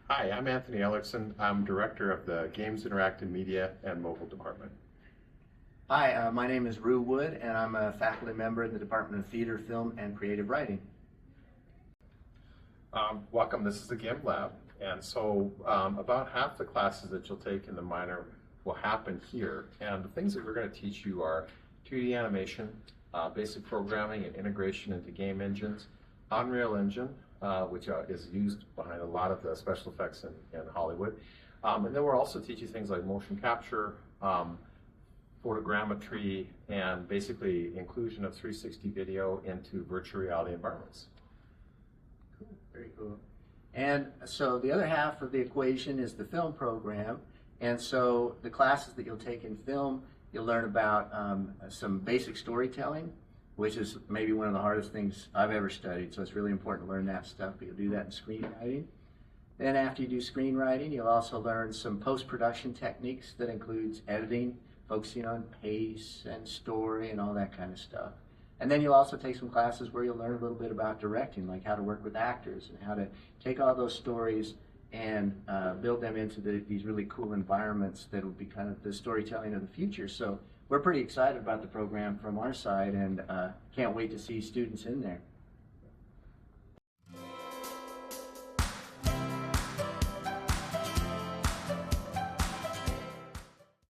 Hi, I'm Anthony Ellerson. I'm Director of the Games, Interactive Media, and Mobile Department. Hi, my name is Rue Wood, and I'm a faculty member in the Department of Theater, Film, and Creative Writing. Welcome, this is the GIMM Lab, and so about half the classes that you'll take in the minor will happen here, and the things that we're going to teach you are 2D animation, basic programming and integration into game engines, Unreal Engine, which is used behind a lot of the special effects in Hollywood, and then we'll also teach you things like motion capture, photogrammetry, and basically inclusion of 360 video into virtual reality environments. Very cool. And so the other half of the equation is the film program. And so the classes that you'll take in film, you'll learn about some basic storytelling, which is maybe one of the hardest things I've ever studied. So it's really important to learn that stuff, but you'll do that in screenwriting. Then after you do screenwriting, you'll also learn some post-production techniques that includes editing, focusing on pace and story and all that kind of stuff. And then you'll also take some classes where you'll learn a little bit about directing, like how to work with actors and how to take all those stories and build them into these really cool environments that will be kind of the storytelling of the future. So we're pretty excited about the program from our side and can't wait to see students in there.